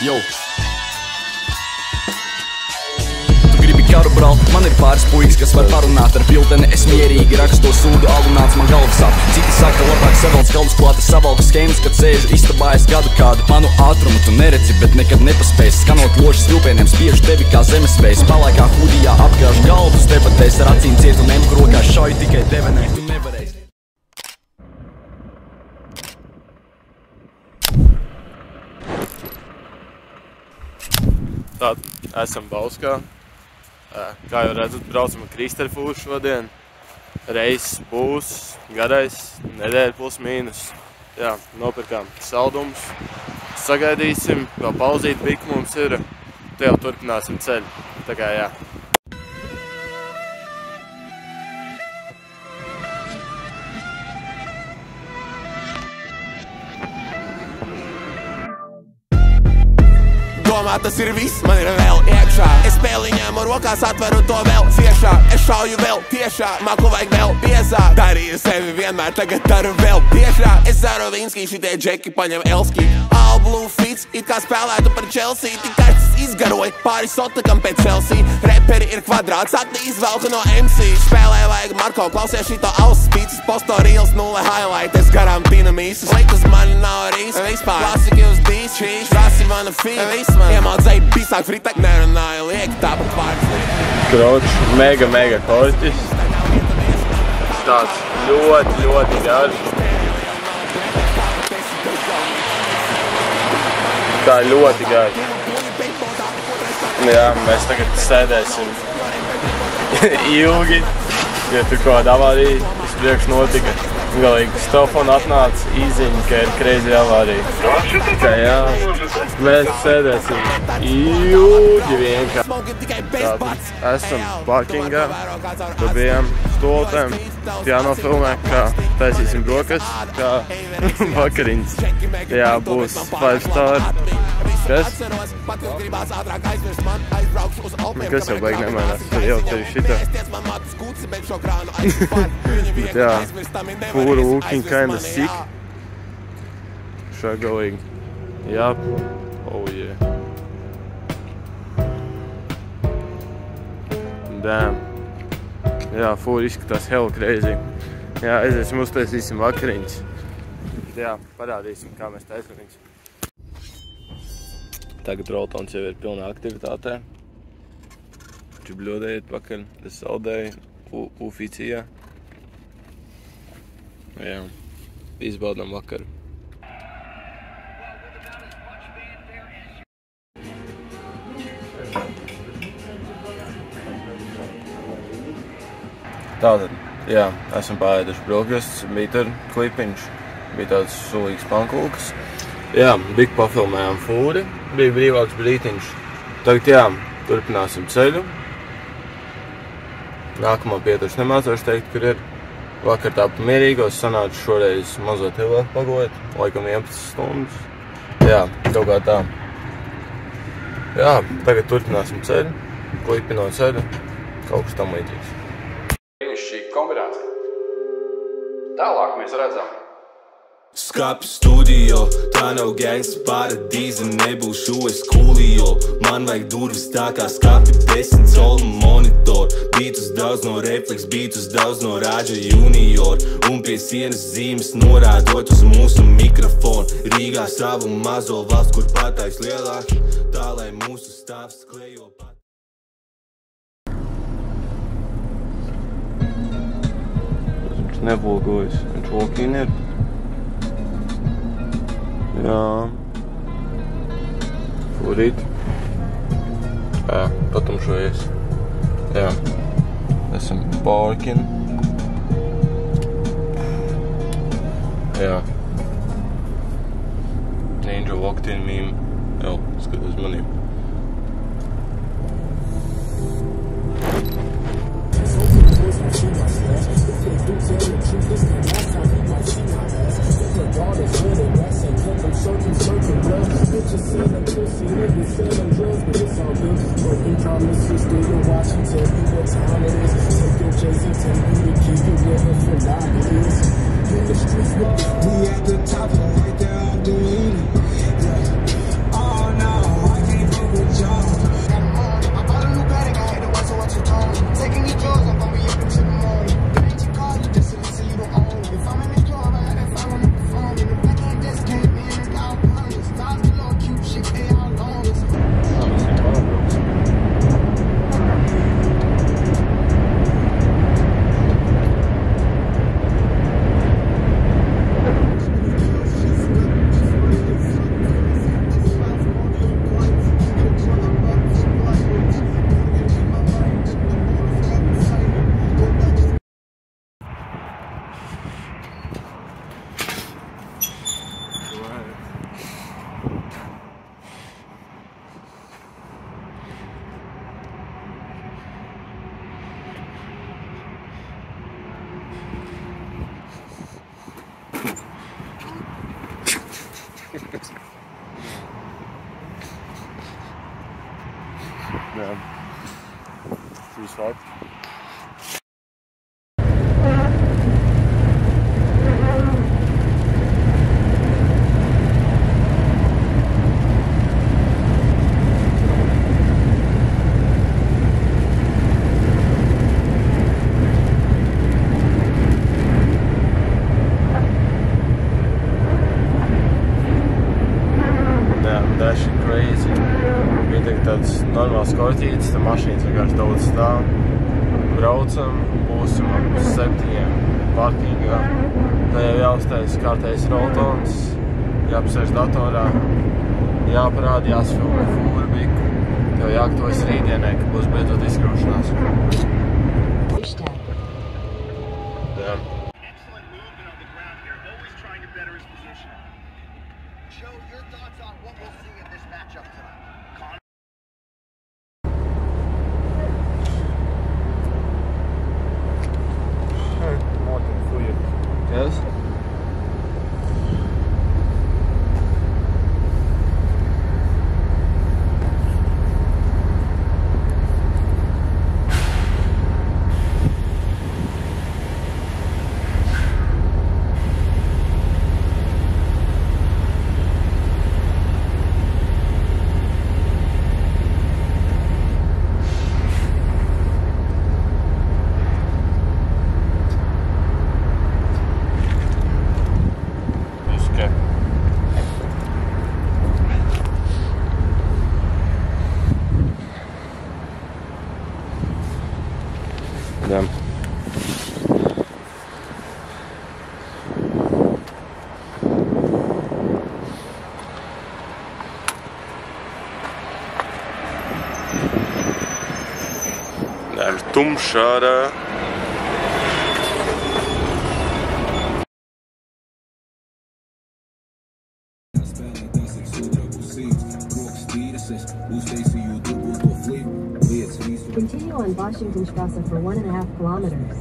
Jo. Tu gribi karu, brāl, man ir pāris puikas, kas var parunāt ar bilteni. Es mierīgi raksto sūdu, alunāts man galvas sāp. Citi saka, labāk savalds galvas klāta, savalku schēmas, kad sēžu istabā es gadu kādu. Manu ātrumu tu neredzi, bet nekad nepaspēsi. Skanot lošas vilpieniem, spiežu tevi kā zemesvējs. Palākā hudijā apgāžu galvus, debatēs ar acīm ciet un emku rokās šauju tikai devenē. Tu nevarēsi. Tad esam Bauskā. Kā jau redzat, braucam ar Kristerfūru šodien. Reiss būs garais, nedēļa plus mīnus. Jā, nopirkām saldumus. Sagaidīsim, vēl pauzīt biku mums ir. Te jau turpināsim ceļu. Tā kā jā. Domā, tas ir viss, man ir vēl iekšā. Es spēliņām ar rokās atveru to vēl ciešāk. Es šauju vēl tiešāk, maku vajag vēl biezāk. Darīju sevi vienmēr, tagad daru vēl tiešāk. Es daru Vinskī, šitie džeki paņem Elski. All blue fits, it kā spēlētu par Chelsea. Tik karsts izgaroja pāri sotakam pēc Chelsea. Reperi ir kvadrāts, akli izvelku no MC. Spēlē vajag Marko, klausies šito auss spīcis. Posto reels, 0 highlight, es garām pina mīsas. Likus man nav rīs, vispār. Klasiki uz dīs, šīs, rasi mana fīva. Iemācēju bīsāk fritek, nerunāju lieki, tāpat pāris. Kročs, mega korķis. Tāds ļoti garš. Tā ļoti garš. Jā, mēs tagad sēdēsim ilgi, ja tur kaut kāda avārija vispriekš notika. Galīgi telefonu atnāca īziņa, ka ir crazy avārija. Tā jā, mēs sēdēsim ilgi vienkārši. Esam parkingā, tur bijām stolotēm, jānofilmē, kā taisīsim brokas, kā vakariņas. Jā, būs 5 star. Kas? Kas jau baigi nemainās, tad jau tevi šitā. Bet jā, Fūra looking kinda sick. Struggling. Yup. Oh yeah. Damn. Jā, Fūra izskatās hell crazy. Jā, aiziesim uztaisīsim vakariņas. Jā, parādīsim, kā mēs taisam viņus. Tagad Roltons jau ir pilnā aktivitātē. Čibļodējiet pakaļ, es saldēju, uficijā. Jā, izbaudām vakaru. Tātad, jā, esam pārēduši brokastis, bija tur klipiņš, bija tāds sulīgs pankūkas. Jā, big pafilmējām Fūri, bija brīvāks brītiņš. Tagad jā, turpināsim ceļu. Nākamā pietuši nemācoši teikt, kur ir. Vakar tāpat mierīgos sanāca šoreiz mazot ilgāk pagojiet, laikam 11 stundas. Jā, kaut kā tā. Jā, tagad turpināsim ceļu, klipinot ceļu, kaut kas tam līdzīgs. Šī kombinācija. Tālāk mēs redzam. Skapi studio, tā nav gangsta paradīze, nebūšu es coolio. Man vajag durvis tā kā skapi 10 colu monitor. Bītus daudz no refleks, bītus daudz no Rāģa junior. Un pie sienas zīmes norādot uz mūsu mikrofonu. Rīgā savu mazo valsts, kur patais lielāki, tā lai mūsu stāvs klejo pat. Viņš nevulgojas, viņš walk-in ir. Jā, Fūrīt. Jā, patumšojies. Jā, esam parking. Jā. Ninja walked in meme. Jā, skaties manīm. We at the top, so right there, I'm doing it. Oh no. Jā. Visu laiku. That's crazy. Bija tagad tāds normāls korķītis, tā mašīnas vienkārši daudz stāv. Braucam, būsim ap 7 parkingā. Tā jau jāuztais kārtējs roltons, jāpasēž datorā, jāparāda, jāsfilmē fūrbiku. Tev jāgatavojas rītdienai, ka būs beidzot izkraušanās. Jā. Yes? Jā. Ir tumšs ārā. Continue on Washingtonstrasse for 1.5 kilometers.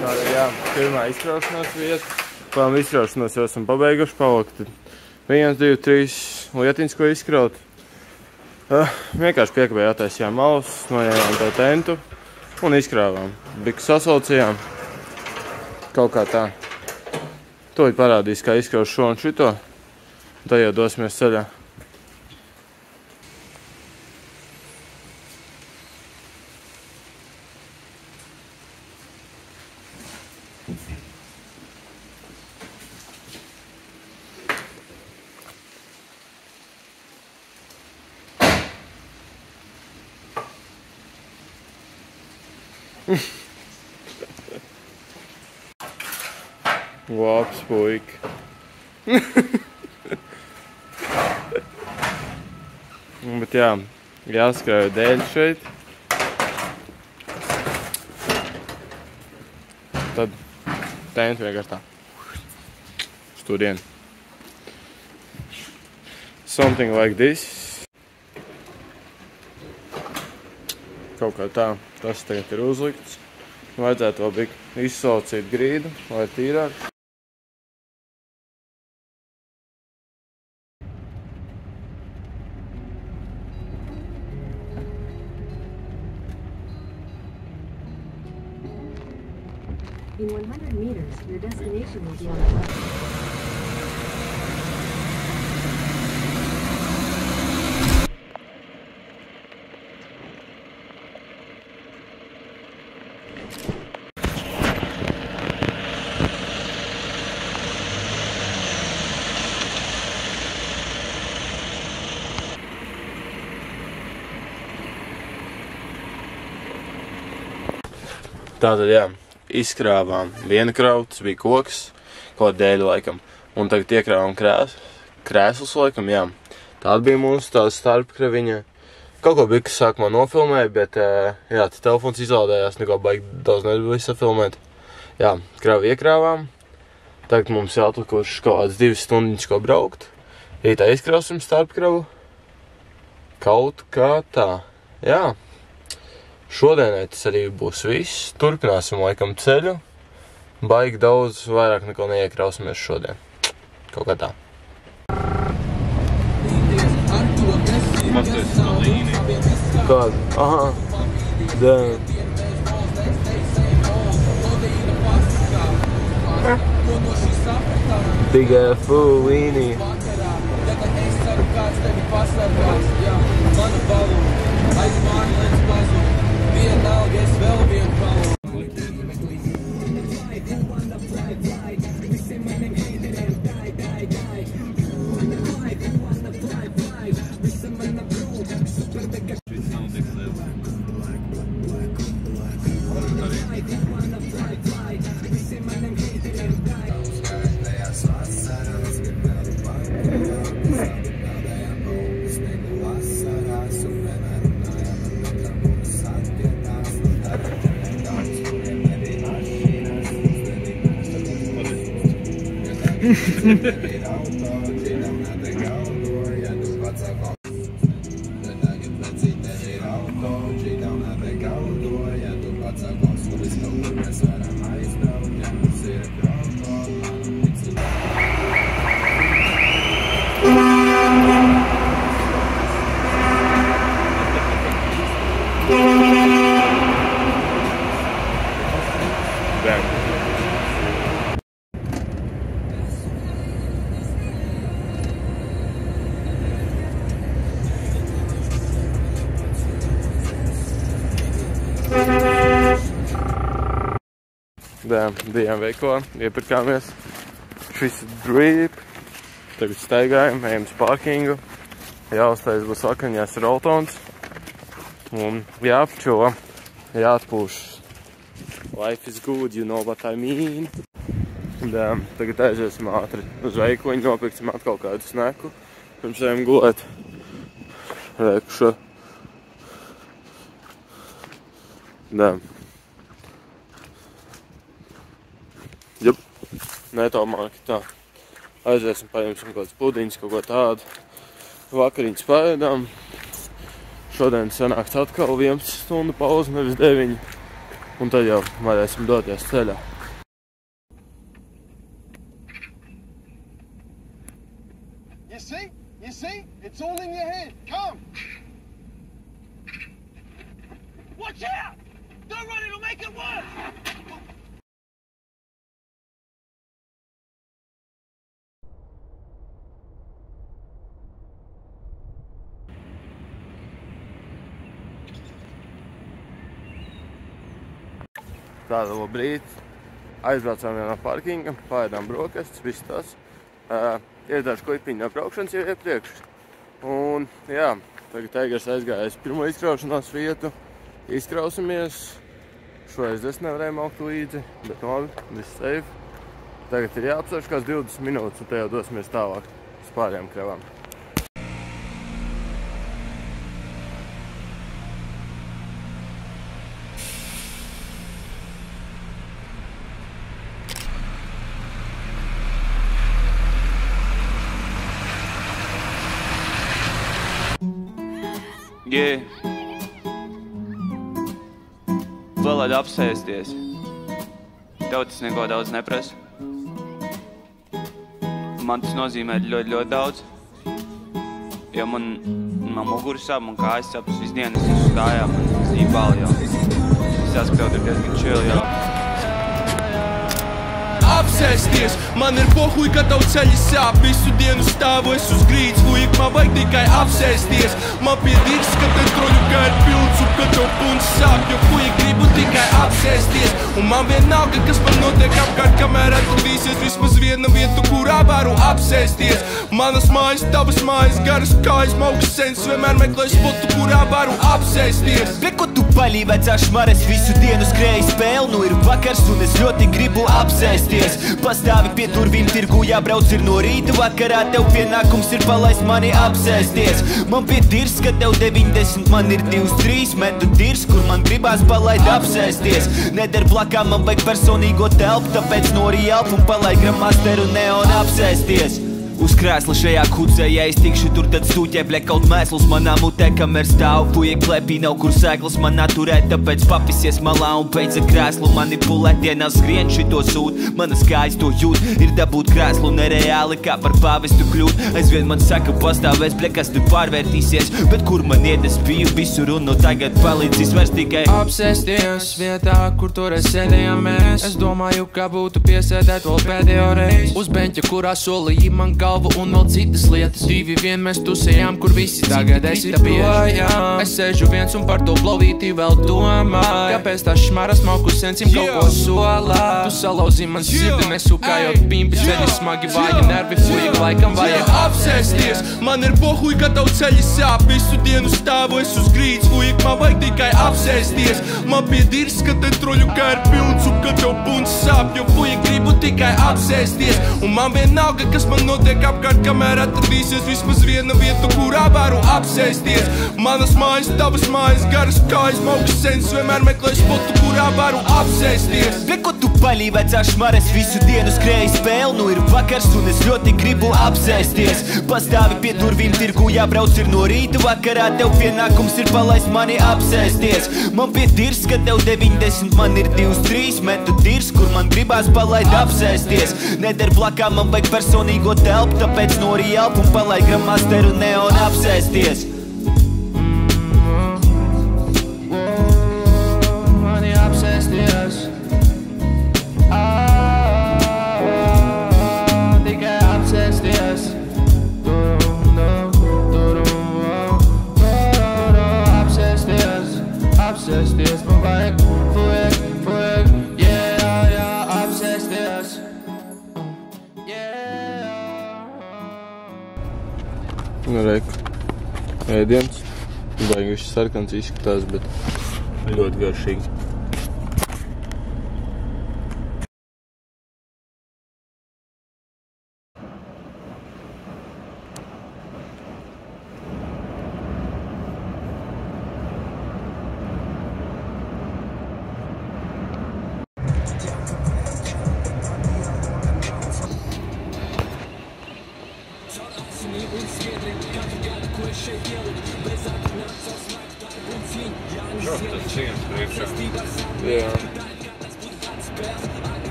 Tā ir, jā, pirmā izkraušanās vieta. Pām izkraušanos jau esam pabeiguši palikt. 1, 2, 3 lietiņas, ko izkraut. Vienkārši piekabēji attaisījām malus, noņēmām to tentu un izkrāvām. Biku sasalcījām. Kaut kā tā. To ir parādījis, kā izkraut šo un šito. Tad jau dosimies ceļā. Labs puika. Bet jā, jāskrāja dēļ šeit. Tad tēnt vienkārši tā. Studien. Something like this. Kaut kā tā. Tas tagad ir uzlikts. Vajadzētu vēl bija izsalcīt grīdu, lai ir tīrāk. In 100 meters, your destination will be on the left. Tātad, jā, izkrāvām viena kravu, tas bija koks, kaut dēļ laikam, un tagad iekrāvām krēslus laikam, jā. Tāda bija mūsu tāda starpkraviņa. Kaut ko bija, kas sākumā nofilmēja, bet, jā, tas telefons izlādējās, neko baigi daudz nebija safilmēt. Jā, kravu iekrāvām, tagad mums jāatlikuši kaut kāds 2 stundiņas, ko braukt. Rītā izkrāvsim starpkravu, kaut kā tā, jā. Šodienai tas arī būs viss. Turpināsim laikam ceļu. Baigi daudz, vairāk neko neiekrausimies šodien. Kaut kā tā. Kāda? Aha. Damn. Tikai fullīnī. Bijām veikalā, iepirkāmies. Šis ir drīp. Tagad staigājam, ejam uz parkingu. Jāuztais būs vakaņās roltons. Un jāapčo, jāatpūš. Life is good, you know what I mean. Un, tagad aiziesim ātri uz veikaliņu, nopirksim atkal kādu sneku. Pirms ejam gulēt. Reikšu. Jup, netomāk tā. Aiziesim, paņemsim kaut kāds pudiņas, kaut ko tādu. Vakariņas paēdām. Šodien sanāks atkal 11 stundu pauze, nevis 9. Un tad jau varēsim doties ceļā. You see? It's all in your head. Come! Watch out! Don't run, it'll make it worse! Tāda labrīt. Aizbraucām vienā parkinga, paēdām brokastis, viss tas. Ir daži klipiņi no braukšanas jau iepriekš. Un, jā, tagad Eigars aizgājās pirmo izkraušanās vietu. Izkrausimies. Šoreiz es nevarēju maukt līdzi, bet labi, viss safe. Tagad ir jāapsarš kāds 20 minūtes, un te jau dosimies tālāk uz pārējām kravām. Yeah. Vēl laid apsēsties. Tev tas neko daudz neprasa. Man tas nozīmē ļoti daudz. Jo man muguri sāp, man kājas sāp, visu dienas uz kājām, man zībāli jau. Es jāsaka, tev ir diezgan chill jau. apsēsties. Man ir pohuj, ka tavu ceļi sāp. Visu dienu stāvu es uz grīdas, fuik, man vajag tikai apsēsties. Man pie dirks, ka te troļu gair pilns, un ka tev punts sāp, jo fuik gribu tikai apsēsties. Un man vienalga, kas man notiek apkārt, kamēr atradīsies vismaz viena vietu, kurā varu apsēsties. Manas mājas, tavas mājas, garas kājas, maugas sens, vienmēr meklēju spotu, kurā varu apsēsties. Bet ko tu paļī vecā šmares, visu dienu skrēji spēli, nu ir vakars un es ļoti gribu apsēsties. Pastāvi pie durvīm tirgu, jābrauc ir no rīta, vakarā tev pienākums ir palaist mani apsēsties. Man pie dirs, ka tev 90, man ir 23, metu dirs, kur man gribās palaid apsēsties. Neder blakā, man vajag personīgo telpu, tāpēc nori elpu un palaid gramasteru neon apsēsties. Uz krēsla šajā kucē, ja es tikšu tur, tad stūķē blekaut mēsls manā mutē, kamēr stāv fujiek klēpī, nav kur sēklas manā turēt, tāpēc papisies malā un pēc ar krēslu manipulēt, dienā skrien šito sūt, manas kājas to jūt, ir dabūt krēslu nereāli, kā par pāvestu kļūt, aizvien man saka pastāvēs, blekas te pārvērtīsies, bet kur man iet, es biju visur un no tagad palīdzīs vairs tikai apsēsties vietā, kur toreiz sēdējām mēs. Es domāju, ka būtu piesēdēt vēl pēdējo reizi uz beņķa, kurā solīja man un vēl citas lietas. 2-1 mēs tusējām, kur visi tagad esi projām. Es sēžu viens un par to blovīti vēl domāju. Kāpēc tās šmaras maukus sencim kaut ko solā? Tu salauzi man sirdi, nesūkājot pimpi, ceļi smagi vāji nervi, fuik laikam vajag apsēsties. Man ir pohuj, ka tavu ceļi sāp, visu dienu stāvu es uz grīdas, fuik, man vajag tikai apsēsties. Man pie dirs, ka te troļu gair pilns un ka tev punts sāp, jo fuik gribu tikai apsēsties. Un man vienalga, kas man notiek apkārt, kamēr atradīsies vismaz viena vietu, kurā varu apsēsties. Manas mājas, tavas mājas, garas kājas, maugas sens, vienmēr meklēju spotu, kurā varu apsēsties. Bet ko tu paļī vecā šmares, visu dienu skrēji spēli, nu ir vakars un es ļoti gribu apsēsties. Pastāvi pie durvīm tirgu, jābrauc ir no rīta, vakarā tev pienākums ir palaist mani apsēsties. Man pie dirs, ka tev 90, man ir 23, metu dirs, kur man gribās palaid apsēsties. Neder blakā, man vajag personīgo telpu, tāpēc nori elpu un palaid gramasteru neon apsēsties. Mani apsēsties. Tikai apsēsties. Apsēsties. Apsēsties. Man vajag fuek, yeah, apsēsties. Nu, reku, ēdiens, baigi višķi sarkans izskatās, bet ļoti garšīgi.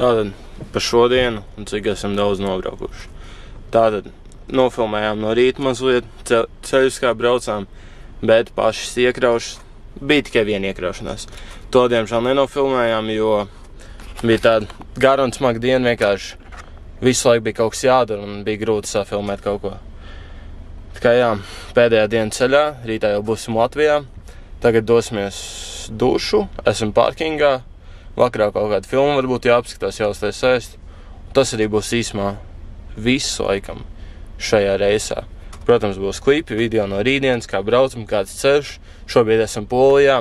Tātad par šodienu un cik esam daudz nobraukuši. Tātad nofilmējām no rīta mazliet, ceļus kā braucām, bet pašas iekraušas, bija tikai viena iekraušanās. To diemžēl nenofilmējām, jo bija tāda gara un smaga diena, vienkārši visu laiku bija kaut kas jādara un bija grūti safilmēt kaut ko. Tā kā jā, pēdējā diena ceļā, rītā jau būsim Latvijā, tagad dosimies dušu, esam parkingā, vakarā kaut kādu filmu varbūt jāapskatās, jāuztais ēst. Tas arī būs īsumā viss laikam šajā reisā. Protams, būs klipi, video no rītdienas, kā braucam, kāds ceļš. Šobrīd esam Polijā.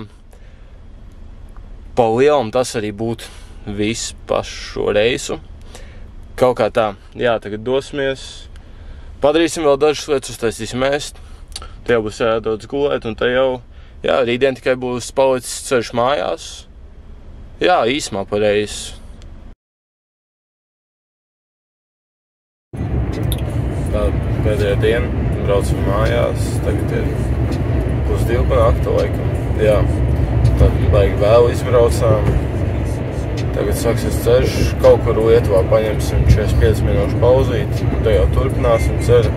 Pa lielam tas arī būtu viss pašu šo reisu. Kaut kā tā, jā, tagad dosimies. Padarīsim vēl dažas lietas, uztaisīsim ēst. Te jau būs jādodas gulēt, un te jau, jā, rītdien tikai būs palicis ceļš mājās. Jā, īsumā pareizi. Tā pēdējā diena, braucam mājās, tagad ir 1:30 pa nakti laikam. Jā, tad baigi vēl izbraucām. Tagad sāksies ceļš, kaut kur Lietuvā paņemsim 45 minūšu pauzīt, te jau turpināsim ceļu.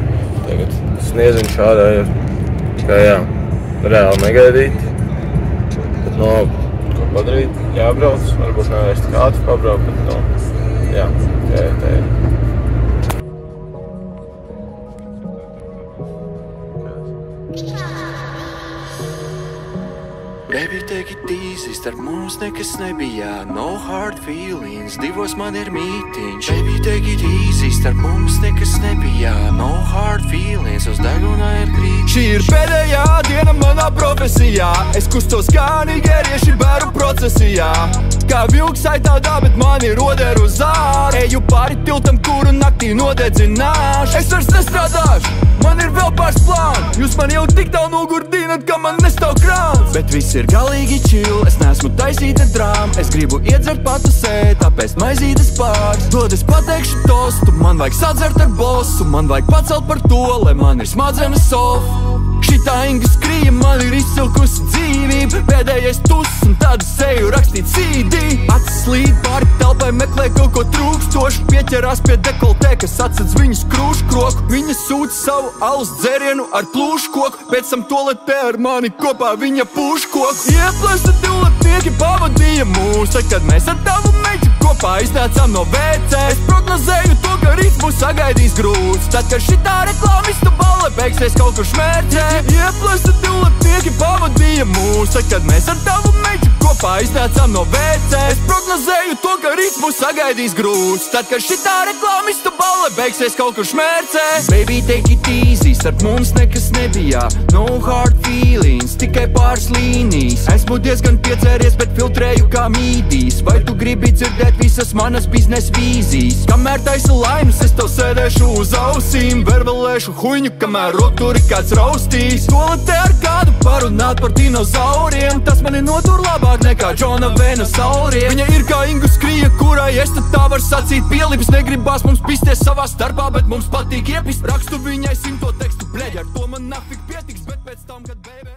Tagad snieziņš ārā ir, kā jā, reāli negaidīt, bet no, ko padarīt, jābrauc, varbūt nevarēs tik ātri pabraukt, bet no, Jā, tā ir. Baby, take it easy, starp mums nekas nebija, no hard feelings, divos man ir mītiņš. Baby, take it easy, starp mums nekas nebija, no hard feelings, uz deguna ir krīt. Šī ir pēdējā diena manā profesijā, es kustos kā nigērieši bēru procesijā. Kā vilks aitādā, bet man ir oderu zār. Eju pāri tiltam, kuru naktī nodedzināšu. Es vairs nestrādāšu, man ir vēl pāris plāni. Jūs man jau tik tālu nogurdinat, ka man nestāv krāns. Bet viss ir galīgi chill, es neesmu taisīta drāma. Es gribu iedzert patusēt, tāpēc maizītes pāris. Dod es pateikšu tostu, man vajag sadzert ar bosu. Man vajag pacelt par to, lai man ir smadzenes sof. Šitā Inga skrija, man ir izcilkusi dzīvība. Pēdējais tuss un tādu seju rakstīt CD. Acis slīd pāri telpai, meklē kaut ko trūkstošu. Pieķerās pie dekoltē, kas atsedz viņas krūškroku. Viņa sūta savu alus dzerienu ar plūškoku. Pēc tam toaletē ar mani kopā viņa pūškoku. Ieplēsta divlatnieki pavadīja mūs, tad, kad mēs ar tavu meķi kopā iznācām no WC. Es prognozēju to, ka rīts būs sagaidījis grūts. Tad, kad šitā reklāmista balle beigsies kaut kur šmērķē. Ieplēsta divlatnieki pavadīja mūs, tad, kad mēs ar tavu meķi kopā iznācām no WC. Es prognozēju to, ka rīts būs sagaidījis grūts. Tad, kad šitā reklāmista balle beigsies kaut kur šmērķē. Baby, take it easy, starp mums nekas nebija, no hard feelings, tikai pāris līnijas. Esmu diezgan piecēries, bet filtrēju kā mīdīs. Vai tu gribi dzirdēt visas manas biznesa vīzijas? Kamēr taisa laimes, es tev sēdēšu uz ausīm. Vervelēšu huņu, kamēr roturi kāds raustīs. Toaletē ar kādu parunāt par dinozauriem. Tas mani notur labāk nekā Džona Venusauriem. Viņa ir kā Ingu skrija, kurai es tad tā var sacīt pielipis. Negribās mums pisties savā starpā, bet mums patīk iepist. Rakstu viņai 100 tekstu, bleģi, ar to man nafik pietiks. Bet pēc tam, kad bēbē